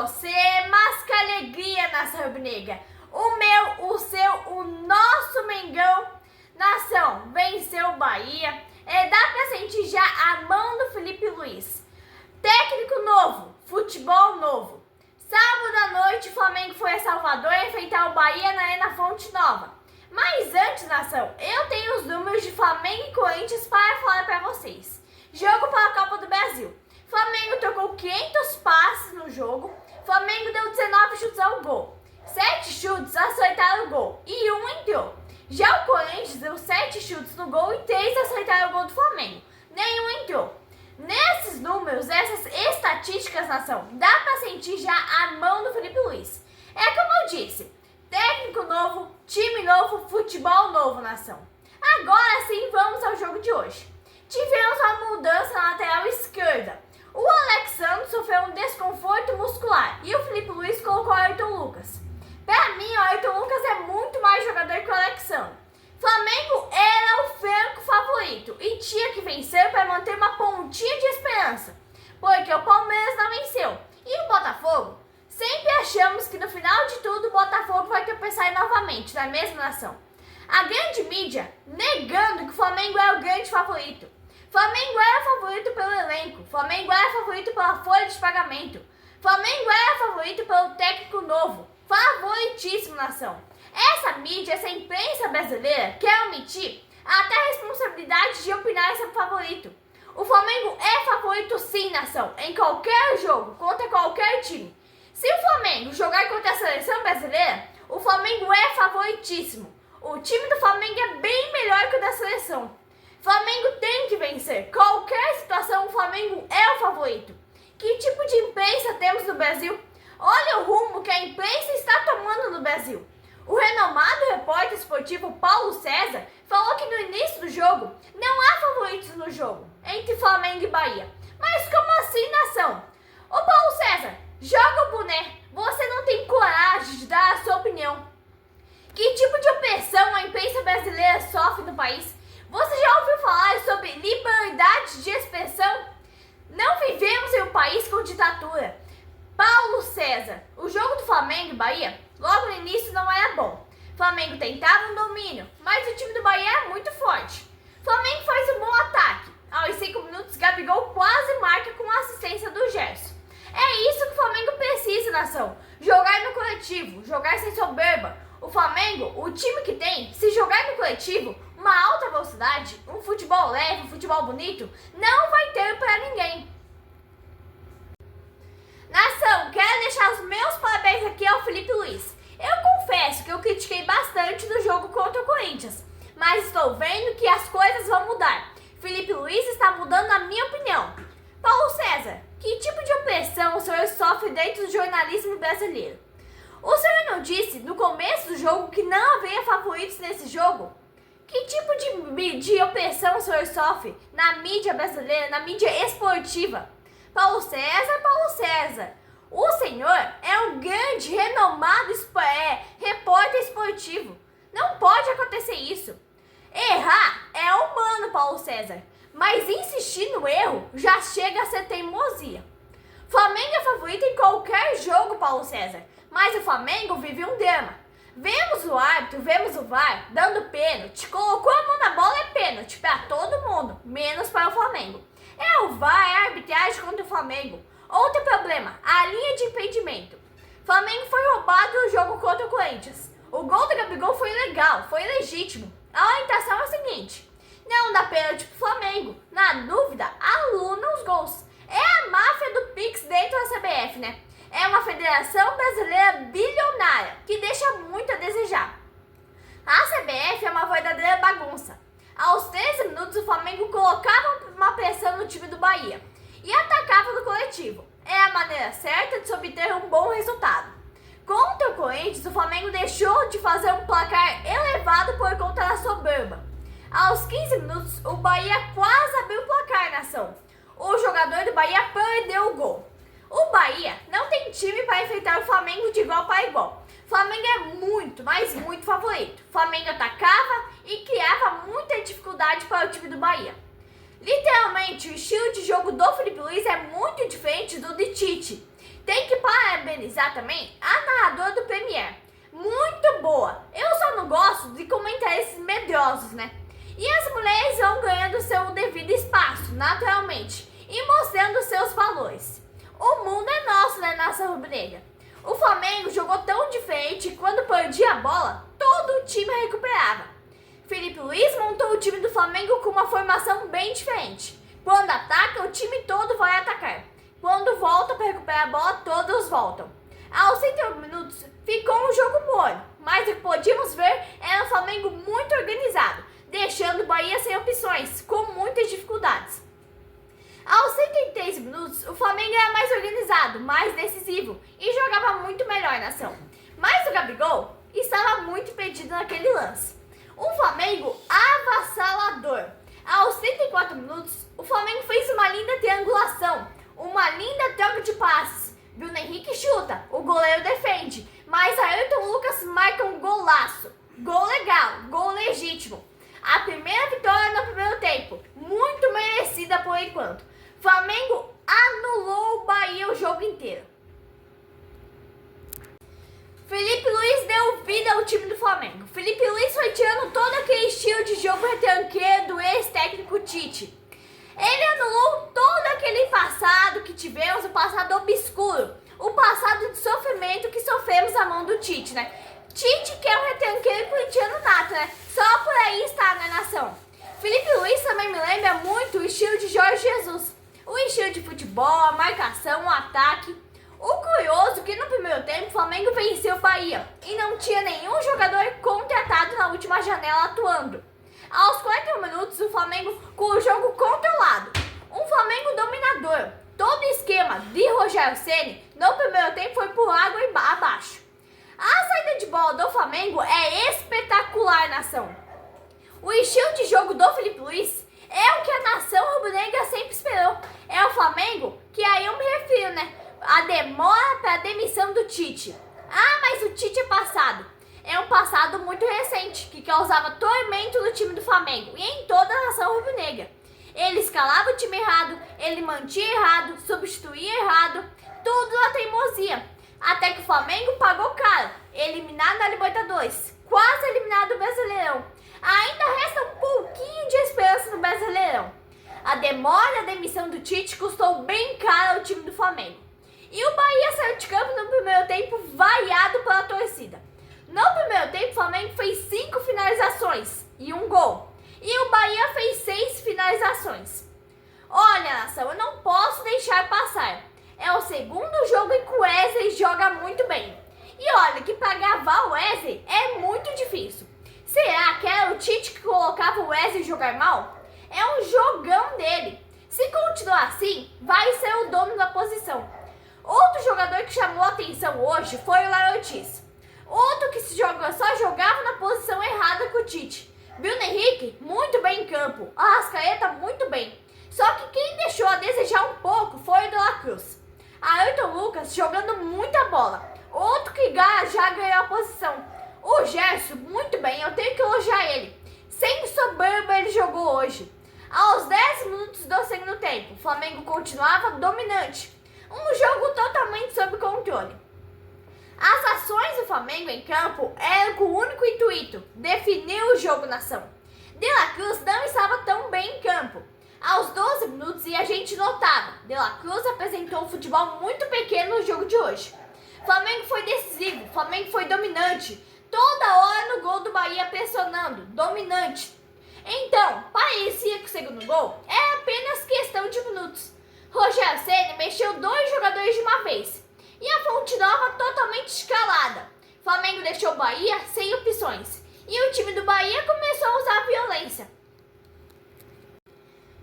você, mas que alegria, nação rubro-negra. O meu, o seu, o nosso Mengão, nação, venceu o Bahia. Dá pra sentir já a mão do Felipe Luiz. Técnico novo, futebol novo. Sábado à noite, o Flamengo foi a Salvador enfrentar o Bahia na Arena Fonte Nova. Mas antes, nação, eu tenho os números de Flamengo e Corinthians para falar para vocês. Jogo para a Copa do Brasil. Flamengo trocou 500 passes no jogo. Flamengo deu 19 chutes ao gol. 7 chutes acertaram o gol e 1 entrou. Já o Corinthians deu 7 chutes no gol e 3 acertaram o gol do Flamengo. Nenhum entrou. Nesses números, essas estatísticas, nação, dá para sentir já a mão do Felipe Luiz. É como eu disse, técnico novo, time novo, futebol novo, nação. Agora sim, vamos ao jogo de hoje. Tivemos uma mudança na lateral esquerda. O Alexandre sofreu um desconforto muscular e o Felipe Luiz colocou o Ayrton Lucas. Para mim, o Ayrton Lucas é muito mais jogador que o Alexandre. Flamengo era o franco favorito e tinha que vencer para manter uma pontinha de esperança, porque o Palmeiras não venceu. E o Botafogo? Sempre achamos que no final de tudo o Botafogo vai tropeçar novamente, na mesma nação. A grande mídia negando que o Flamengo é o grande favorito. Flamengo era favorito pelo elenco, Flamengo era favorito pela folha de pagamento, Flamengo era favorito pelo técnico novo, favoritíssimo, nação. Essa mídia, essa imprensa brasileira quer omitir até a responsabilidade de opinar sobre o favorito. O Flamengo é favorito sim, nação, em qualquer jogo, contra qualquer time. Se o Flamengo jogar contra a seleção brasileira, o Flamengo é favoritíssimo. O time do Flamengo é bem melhor que o da seleção. Flamengo tem que vencer. Qualquer situação, o Flamengo é o favorito. Que tipo de imprensa temos no Brasil? Olha o rumo que a imprensa está tomando no Brasil. O renomado repórter esportivo Paulo César falou que no início do jogo não há favoritos no jogo entre Flamengo e Bahia. Mas como assim, nação? Ô Paulo César, joga o boné. Você não tem coragem de dar a sua opinião. Que tipo de opressão a imprensa brasileira sofre no país? Você já ouviu falar sobre liberdade de expressão? Não vivemos em um país com ditadura. Paulo César, o jogo do Flamengo e Bahia, logo no início não era bom. Flamengo tentava um domínio, mas o time do Bahia é muito forte. Flamengo faz um bom ataque. Aos 5 minutos, Gabigol quase marca com a assistência do Gerson. É isso que o Flamengo precisa, nação. Jogar no coletivo, jogar sem soberba. O Flamengo, o time que tem, se jogar no coletivo, uma alta velocidade, um futebol leve, um futebol bonito, não vai ter para ninguém. Nação, quero deixar os meus parabéns aqui ao Felipe Luiz. Eu confesso que eu critiquei bastante no jogo contra o Corinthians, mas estou vendo que as coisas vão mudar. Felipe Luiz está mudando a minha opinião. Paulo César, que tipo de opressão o senhor sofre dentro do jornalismo brasileiro? O senhor não disse no começo do jogo que não haveria favoritos nesse jogo? Que tipo de opressão o senhor sofre na mídia brasileira, na mídia esportiva? Paulo César, o senhor é um grande, renomado repórter esportivo. Não pode acontecer isso. Errar é humano, Paulo César, mas insistir no erro já chega a ser teimosia. Flamengo é favorito em qualquer jogo, Paulo César, mas o Flamengo vive um drama. Vemos o árbitro, vemos o VAR dando pênalti, colocou a mão na bola, é pênalti para todo mundo, menos para o Flamengo. É o VAR, é a arbitragem contra o Flamengo. Outro problema, a linha de impedimento. Flamengo foi roubado no jogo contra o Corinthians. O gol do Gabigol foi legal, foi legítimo. A orientação é a seguinte: não dá pênalti pro Flamengo. Na dúvida, anula os gols. É a máfia do Pix dentro da CBF, né? É uma federação brasileira bilionária que deixa muito a desejar. A CBF é uma verdadeira bagunça. Aos 13 minutos, o Flamengo colocava uma pressão no time do Bahia e atacava no coletivo. É a maneira certa de se obter um bom resultado. Contra o Corinthians, o Flamengo deixou de fazer um placar elevado por conta da soberba. Aos 15 minutos, o Bahia quase abriu o placar, nação. O jogador do Bahia perdeu o gol. O Bahia não tem time para enfrentar o Flamengo de igual para igual. O Flamengo é muito, mas muito favorito. O Flamengo atacava e criava muita dificuldade para o time do Bahia. Literalmente, o estilo de jogo do Felipe Luiz é muito diferente do de Tite. tem que parabenizar também a narradora do Premier. Muito boa. Eu só não gosto de comentar esses medrosos, né? E as mulheres vão ganhando seu devido espaço, naturalmente, e mostrando seus valores. O mundo é nosso, né, nação rubro-negra? O Flamengo jogou tão diferente que quando perdia a bola, todo o time recuperava. Felipe Luiz montou o time do Flamengo com uma formação bem diferente. Quando ataca, o time todo vai atacar. Quando volta para recuperar a bola, todos voltam. Aos 101 minutos, ficou um jogo morno, mas o que podíamos ver era um Flamengo muito organizado, deixando o Bahia sem opções, com muitas dificuldades. Aos 103 minutos, o Flamengo era mais organizado, mais decisivo e jogava muito melhor na ação. Mas o Gabigol estava muito impedido naquele lance. Um Flamengo avassalador. Aos 34 minutos, o Flamengo fez uma linda triangulação, uma linda troca de passes. Bruno Henrique chuta, o goleiro defende, mas Ayrton Lucas marca um golaço. Gol legal, gol legítimo. A primeira vitória no primeiro tempo, muito merecida por enquanto. Flamengo anulou o Bahia o jogo inteiro. Felipe Luiz deu vida ao time do Flamengo. Felipe Luiz foi tirando todo aquele estilo de jogo retranqueiro do ex-técnico Tite. Ele anulou todo aquele passado que tivemos, o passado obscuro, o passado de sofrimento que sofremos à mão do Tite, né? Tite que é um retranqueiro corintiano nato, né? Só por aí está na nação. Felipe Luiz também me lembra muito o estilo de Jorge Jesus. O estilo de futebol, a marcação, o ataque. O curioso é que no primeiro tempo o Flamengo venceu o Bahia e não tinha nenhum jogador contratado na última janela atuando. Aos 41 minutos, o Flamengo com o jogo controlado. Um Flamengo dominador. Todo o esquema de Rogério Ceni no primeiro tempo foi por água abaixo. A saída de bola do Flamengo é espetacular, nação. O estilo de jogo do Felipe Luiz é o que a nação rubro-negra sempre esperou. É o Flamengo que aí eu me refiro, né? A demora para a demissão do Tite. Ah, mas o Tite é passado. É um passado muito recente, que causava tormento no time do Flamengo e em toda a nação rubro-negra. Ele escalava o time errado, ele mantinha errado, substituía errado, tudo na teimosia. Até que o Flamengo pagou caro, eliminado na Libertadores, quase eliminado do Brasileirão. Ainda resta um pouquinho de esperança no Brasileirão. A demora da demissão do Tite custou bem caro ao time do Flamengo. E o Bahia saiu de campo no primeiro tempo vaiado pela torcida. No primeiro tempo, o Flamengo fez 5 finalizações e um gol. E o Bahia fez 6 finalizações. Olha, nação, eu não posso deixar passar. É o segundo jogo em que o Wesley joga muito bem. E olha que para gravar o Wesley é muito difícil. Será que era o Tite que colocava o Wesley jogar mal? É um jogão dele. Se continuar assim, vai ser o dono da posição. Outro jogador que chamou a atenção hoje foi o Léo Ortiz. Outro que só jogava na posição errada com o Tite. Bruno Henrique, muito bem em campo. Arrascaeta, muito bem. Só que quem deixou a desejar um pouco foi o De La Cruz. Ayrton Lucas jogando muita bola. Outro que já ganhou a posição. O Gerson, muito bem, eu tenho que elogiar ele. Sem soberba ele jogou hoje. Aos 10 minutos do segundo tempo, o Flamengo continuava dominante. Um jogo totalmente sob controle. As ações do Flamengo em campo eram com o único intuito, definir o jogo na ação. De La Cruz não estava tão bem em campo. Aos 12 minutos, e a gente notava, De La Cruz apresentou um futebol muito pequeno no jogo de hoje. Flamengo foi decisivo, Flamengo foi dominante, toda hora no gol do Bahia pressionando, dominante. Então, parecia que o segundo gol era apenas questão de minutos. Rogério Ceni mexeu 2 jogadores de uma vez e a Fonte Nova totalmente escalada. Flamengo deixou o Bahia sem opções e o time do Bahia começou a usar a violência.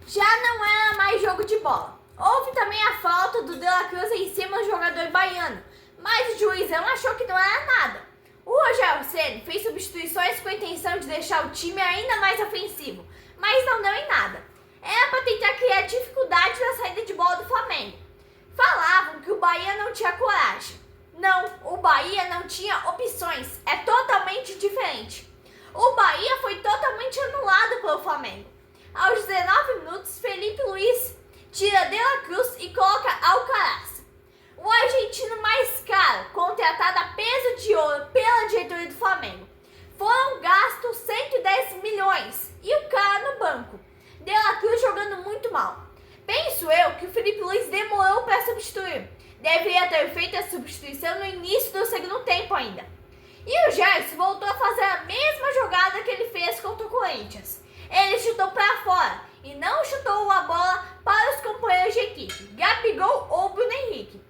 Já não era mais jogo de bola. Houve também a falta do De La Cruz em cima do jogador baiano, mas o juizão achou que não era nada. O Rogério Ceni fez substituições com a intenção de deixar o time ainda mais ofensivo, mas não deu em nada. Era para tentar criar dificuldade na saída de bola do Flamengo. Falavam que o Bahia não tinha coragem. Não, o Bahia não tinha opções. É totalmente diferente. O Bahia foi totalmente anulado pelo Flamengo. Aos 19 minutos, Felipe Luiz tira De La Cruz e coloca Alcaraz. O argentino de ouro pela diretoria do Flamengo. Foram gastos 110 milhões e o cara no banco. De La Cruz jogando muito mal. Penso eu que o Felipe Luiz demorou para substituir. Deveria ter feito a substituição no início do segundo tempo ainda. E o Gerson voltou a fazer a mesma jogada que ele fez contra o Corinthians. Ele chutou para fora e não chutou a bola para os companheiros de equipe, Gabigol ou Bruno Henrique.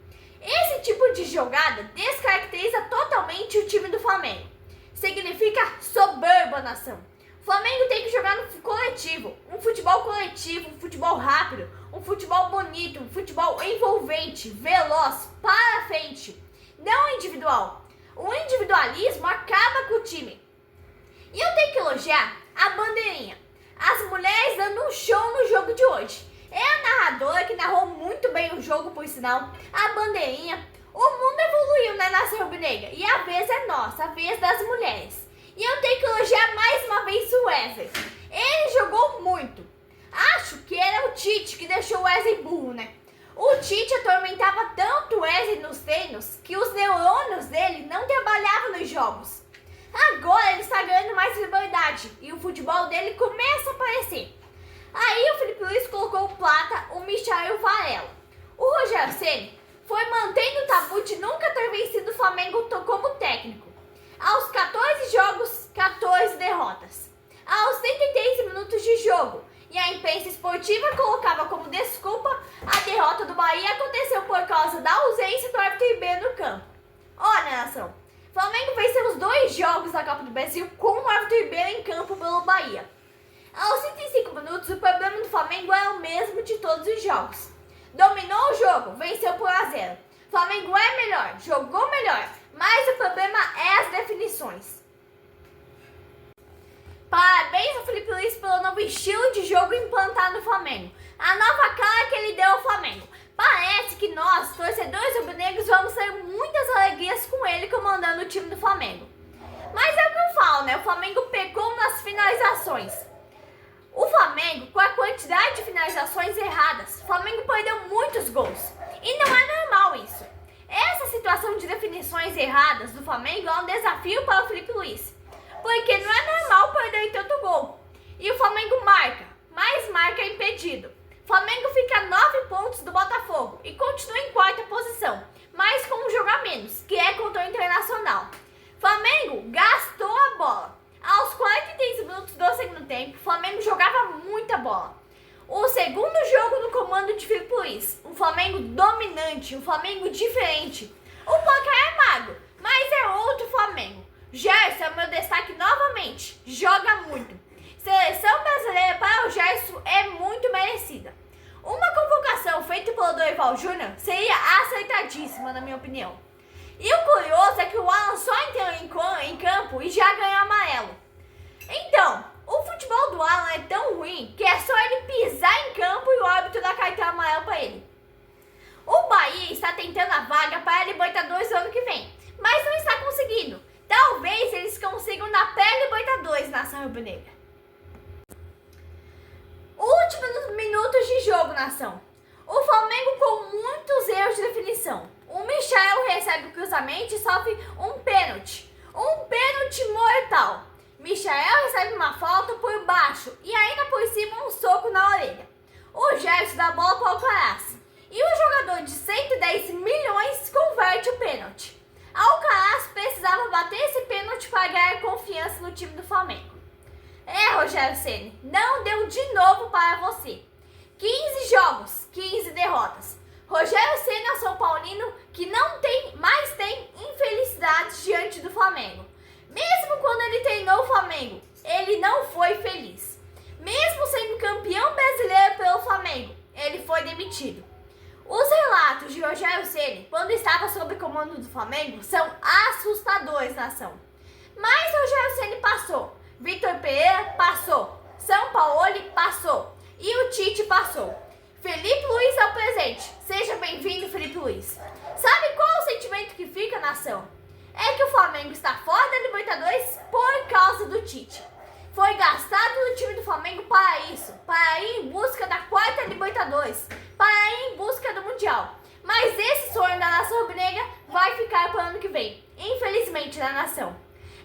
Esse tipo de jogada descaracteriza totalmente o time do Flamengo. Significa soberba, nação. O Flamengo tem que jogar no coletivo, um futebol rápido, um futebol bonito, um futebol envolvente, veloz, para frente, não individual. O individualismo acaba com o time. E eu tenho que elogiar a bandeirinha. As mulheres dando um show no jogo de hoje. É a narradora que narrou muito bem o jogo, por sinal. A bandeirinha. O mundo evoluiu na nação rubro-negra e a vez é nossa, a vez das mulheres. E eu tenho que elogiar mais uma vez o Wesley. Ele jogou muito. Acho que era o Tite que deixou o Wesley burro, né? O Tite atormentava tanto o Wesley nos treinos que os neurônios dele não trabalhavam nos jogos. Agora ele está ganhando mais liberdade e o futebol dele começa a aparecer. Aí o Felipe Luiz colocou o Plata, o Michael e o Varela. O Rogério Ceni foi mantendo o tabu de nunca ter vencido o Flamengo como técnico. Aos 14 jogos, 14 derrotas. Aos 73 minutos de jogo. E a imprensa esportiva colocava como desculpa a derrota do Bahia aconteceu por causa da ausência do árbitro Ribeiro no campo. Olha, nação, o Flamengo venceu os 2 jogos da Copa do Brasil com o árbitro Ribeiro em campo pelo Bahia. Aos 35 minutos, o problema do Flamengo é o mesmo de todos os jogos. Dominou o jogo, venceu por 1-0. O Flamengo é melhor, jogou melhor, mas o problema é as definições. Parabéns ao Felipe Luiz pelo novo estilo de jogo implantado no Flamengo. A nova cara que ele deu ao Flamengo. Parece que nós, torcedores rubro-negros, vamos ter muitas alegrias com ele comandando o time do Flamengo. Mas é o que eu falo, né? O Flamengo pecou nas finalizações. O Flamengo, com a quantidade de finalizações erradas, o Flamengo perdeu muitos gols. E não é normal isso. Essa situação de definições erradas do Flamengo é um desafio para o Felipe Luiz. Porque não é normal perder tanto gol. E o Flamengo marca, mas marca impedido. O Flamengo fica a 9 pontos do Botafogo e continua em 4ª posição, mas com um jogo a menos, que é contra o Internacional. O Flamengo gastou a bola. Aos 43 minutos do segundo tempo, o Flamengo jogava muita bola. O segundo jogo no comando de Felipe Luiz, um Flamengo dominante, um Flamengo diferente. O placar é magro, mas é outro Flamengo. Gerson é o meu destaque novamente, joga muito. Seleção brasileira para o Gerson é muito merecida. Uma convocação feita pelo Dorival Júnior seria acertadíssima, na minha opinião. E o curioso é que o Alan só entrou em campo e já ganhou amarelo. Então, o futebol do Alan é tão ruim que é só ele pisar em campo e o árbitro dá cartão amarelo para ele. O Bahia está tentando a vaga para a Libertadores no ano que vem, mas não está conseguindo. Talvez eles consigam na pré-Libertadores, nação rubro-negra. Últimos minutos de jogo, nação. O Flamengo com muitos erros de definição. O Michael recebe o cruzamento e sofre um pênalti. Um pênalti mortal. Michael recebe uma falta por baixo e ainda por cima um soco na orelha. O Gerson dá a bola para o Alcaraz. E o jogador de 110 milhões converte o pênalti. Alcaraz precisava bater esse pênalti para ganhar confiança no time do Flamengo. Rogério Ceni, não deu de novo para você. 15 jogos, 15 derrotas. Rogério Ceni é São Paulino que não tem, mas tem infelicidades diante do Flamengo. Mesmo quando ele treinou o Flamengo, ele não foi feliz. Mesmo sendo campeão brasileiro pelo Flamengo, ele foi demitido. Os relatos de Rogério Ceni, quando estava sob comando do Flamengo, são assustadores, nação. Mas Rogério Ceni passou, Vitor Pereira passou, São Paulo passou e o Tite passou. Felipe Luiz é o presente. Seja bem-vindo, Felipe Luiz. Sabe qual é o sentimento que fica, nação? É que o Flamengo está fora da Libertadores por causa do Tite. Foi gastado no time do Flamengo para isso, para ir em busca da 4ª Libertadores, para ir em busca do Mundial. Mas esse sonho da nação rubro-negra vai ficar para o ano que vem. Infelizmente. novamente na nação.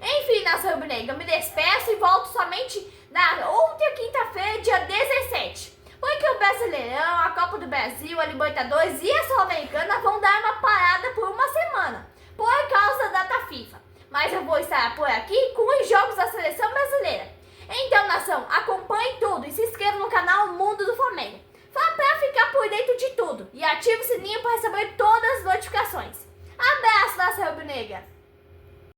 Enfim, nação rubro-negra, eu me despeço e volto somente na outra quinta-feira, dia 17. Porque o Brasileirão, a Copa do Brasil, a Libertadores e a Sul-Americana vão dar uma parada por uma semana, por causa da data FIFA. Mas eu vou estar por aqui com os jogos da Seleção Brasileira. Então, nação, acompanhe tudo e se inscreva no canal Mundo do Flamengo para ficar por dentro de tudo. E ative o sininho para receber todas as notificações. Abraço, nação rubro-negra!